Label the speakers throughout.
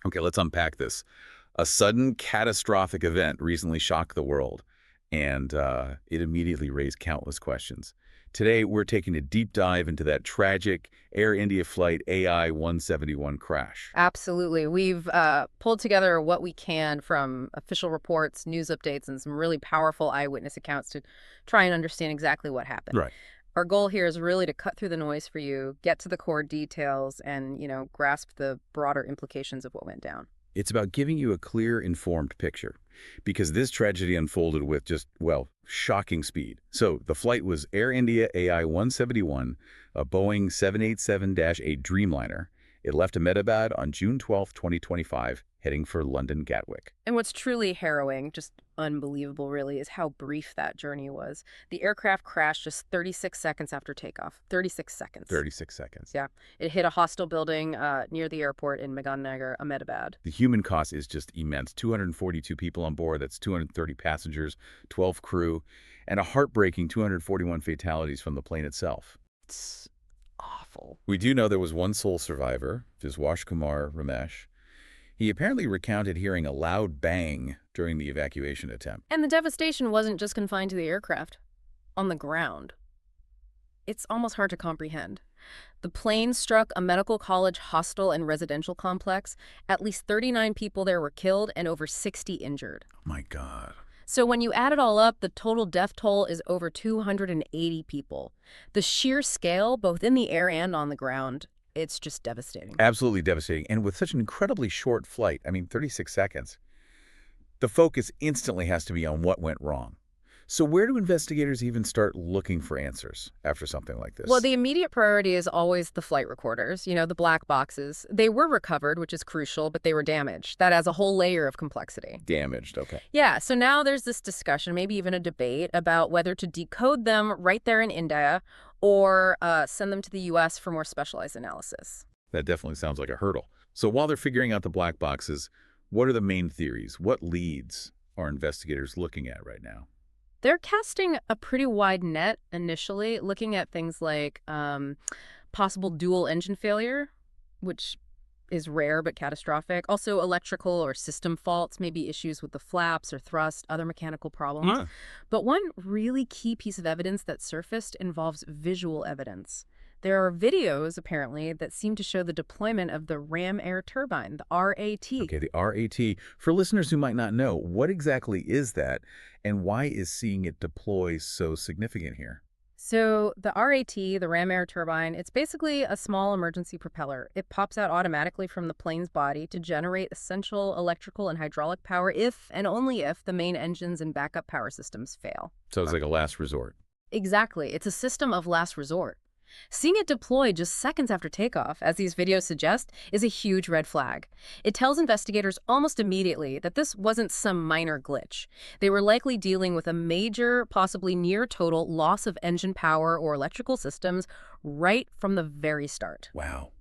Speaker 1: Okay, let's unpack this. A sudden catastrophic event recently shocked the world, and it immediately raised countless questions. Today, we're taking a deep dive into that tragic Air India flight AI-171 crash.
Speaker 2: Absolutely. We've pulled together what we can from official reports, news updates, and some really powerful eyewitness accounts to try and understand exactly what happened.
Speaker 1: Right.
Speaker 2: Our goal here is really to cut through the noise for you, get to the core details, and, grasp the broader implications of what went down.
Speaker 1: It's about giving you a clear, informed picture, because this tragedy unfolded with just, well, shocking speed. So the flight was Air India AI-171, a Boeing 787-8 Dreamliner. It left Ahmedabad on June 12, 2025, heading for London Gatwick.
Speaker 2: And what's truly harrowing, just unbelievable really, is how brief that journey was. The aircraft crashed just 36 seconds after takeoff. 36 seconds.
Speaker 1: 36 seconds.
Speaker 2: Yeah. It hit a hostel building near the airport in Meghannagar, Ahmedabad.
Speaker 1: The human cost is just immense. 242 people on board, that's 230 passengers, 12 crew, and a heartbreaking 241 fatalities from the plane itself.
Speaker 2: It's awful.
Speaker 1: We do know there was one sole survivor, Viswash Kumar Ramesh. He apparently recounted hearing a loud bang during the evacuation attempt.
Speaker 2: And the devastation wasn't just confined to the aircraft. On the ground. It's almost hard to comprehend. The plane struck a medical college hostel and residential complex. At least 39 people there were killed and over 60 injured.
Speaker 1: Oh my God.
Speaker 2: So when you add it all up, the total death toll is over 280 people. The sheer scale, both in the air and on the ground, it's just devastating.
Speaker 1: Absolutely devastating. And with such an incredibly short flight, 36 seconds, the focus instantly has to be on what went wrong. So where do investigators even start looking for answers after something like this?
Speaker 2: Well, the immediate priority is always the flight recorders, the black boxes. They were recovered, which is crucial, but they were damaged. That adds a whole layer of complexity.
Speaker 1: Damaged, okay.
Speaker 2: Yeah, so now there's this discussion, maybe even a debate, about whether to decode them right there in India or send them to the U.S. for more specialized analysis.
Speaker 1: That definitely sounds like a hurdle. So while they're figuring out the black boxes, what are the main theories? What leads are investigators looking at right now?
Speaker 2: They're casting a pretty wide net initially, looking at things like possible dual engine failure, which is rare but catastrophic. Also electrical or system faults, maybe issues with the flaps or thrust, other mechanical problems.
Speaker 1: Huh.
Speaker 2: But one really key piece of evidence that surfaced involves visual evidence. There are videos, apparently, that seem to show the deployment of the ram air turbine, the RAT.
Speaker 1: Okay, the RAT. For listeners who might not know, what exactly is that, and why is seeing it deploy so significant here?
Speaker 2: So the RAT, the ram air turbine, it's basically a small emergency propeller. It pops out automatically from the plane's body to generate essential electrical and hydraulic power if and only if the main engines and backup power systems fail.
Speaker 1: So it's like a last resort.
Speaker 2: Exactly. It's a system of last resort. Seeing it deploy just seconds after takeoff, as these videos suggest, is a huge red flag. It tells investigators almost immediately that this wasn't some minor glitch. They were likely dealing with a major, possibly near-total loss of engine power or electrical systems right from the very start.
Speaker 1: Wow.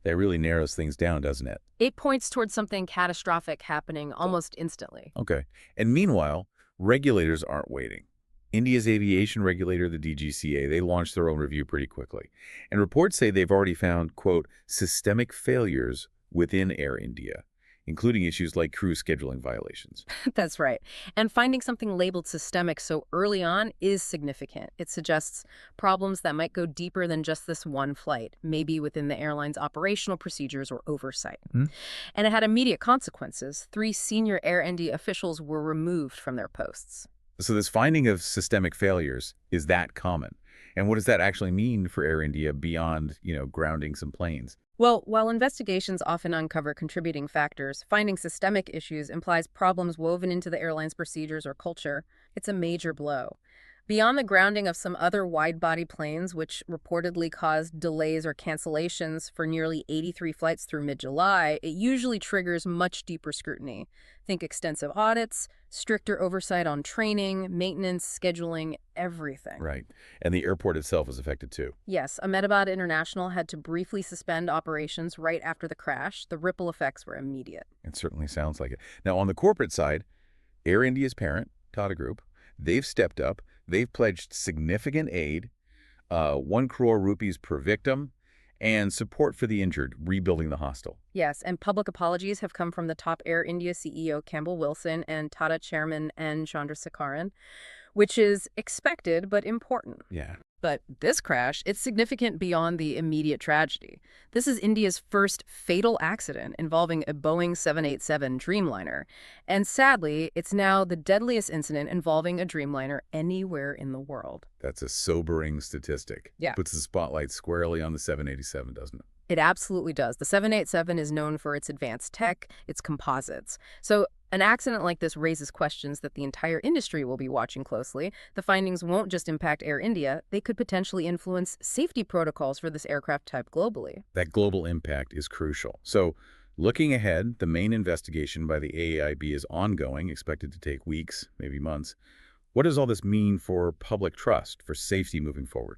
Speaker 1: That really narrows things down, doesn't it?
Speaker 2: It points towards something catastrophic happening almost instantly.
Speaker 1: Okay. And meanwhile, regulators aren't waiting. India's aviation regulator, the DGCA, they launched their own review pretty quickly. And reports say they've already found, quote, systemic failures within Air India, including issues like crew scheduling violations.
Speaker 2: That's right. And finding something labeled systemic so early on is significant. It suggests problems that might go deeper than just this one flight, maybe within the airline's operational procedures or oversight. And it had immediate consequences. 3 senior Air India officials were removed from their posts.
Speaker 1: So this finding of systemic failures is that common. And what does that actually mean for Air India beyond, grounding some planes?
Speaker 2: Well, while investigations often uncover contributing factors, finding systemic issues implies problems woven into the airline's procedures or culture. It's a major blow. Beyond the grounding of some other wide-body planes, which reportedly caused delays or cancellations for nearly 83 flights through mid-July, it usually triggers much deeper scrutiny. Think extensive audits, stricter oversight on training, maintenance, scheduling, everything.
Speaker 1: Right. And the airport itself was affected too.
Speaker 2: Yes, Ahmedabad International had to briefly suspend operations right after the crash. The ripple effects were immediate.
Speaker 1: It certainly sounds like it. Now, on the corporate side, Air India's parent, Tata Group, they've stepped up. They've pledged significant aid, 1 crore rupees per victim, and support for the injured, rebuilding the hostel.
Speaker 2: Yes, and public apologies have come from the top Air India CEO Campbell Wilson and Tata chairman N. Chandrasekaran, which is expected but important.
Speaker 1: Yeah.
Speaker 2: But this crash, it's significant beyond the immediate tragedy. This is India's first fatal accident involving a Boeing 787 Dreamliner. And sadly, it's now the deadliest incident involving a Dreamliner anywhere in the world.
Speaker 1: That's a sobering statistic.
Speaker 2: Yeah.
Speaker 1: Puts the spotlight squarely on the 787, doesn't it?
Speaker 2: It absolutely does. The 787 is known for its advanced tech, its composites. So an accident like this raises questions that the entire industry will be watching closely. The findings won't just impact Air India, they could potentially influence safety protocols for this aircraft type globally.
Speaker 1: That global impact is crucial. So, looking ahead, the main investigation by the AAIB is ongoing, expected to take weeks, maybe months. What does all this mean for public trust, for safety moving forward?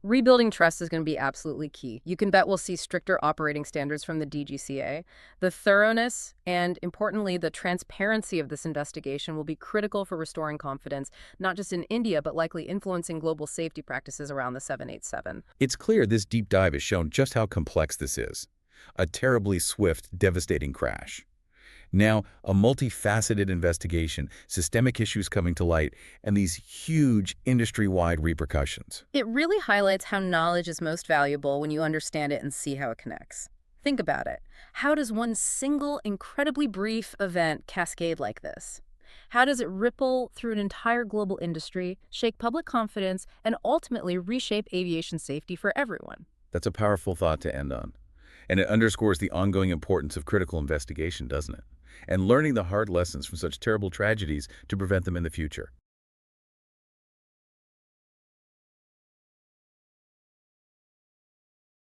Speaker 2: Rebuilding trust is going to be absolutely key. You can bet we'll see stricter operating standards from the DGCA. The thoroughness and, importantly, the transparency of this investigation will be critical for restoring confidence, not just in India, but likely influencing global safety practices around the 787.
Speaker 1: It's clear this deep dive has shown just how complex this is. A terribly swift, devastating crash. Now, a multifaceted investigation, systemic issues coming to light, and these huge industry-wide repercussions.
Speaker 2: It really highlights how knowledge is most valuable when you understand it and see how it connects. Think about it. How does one single, incredibly brief event cascade like this? How does it ripple through an entire global industry, shake public confidence, and ultimately reshape aviation safety for everyone?
Speaker 1: That's a powerful thought to end on. And it underscores the ongoing importance of critical investigation, doesn't it? And learning the hard lessons from such terrible tragedies to prevent them in the future.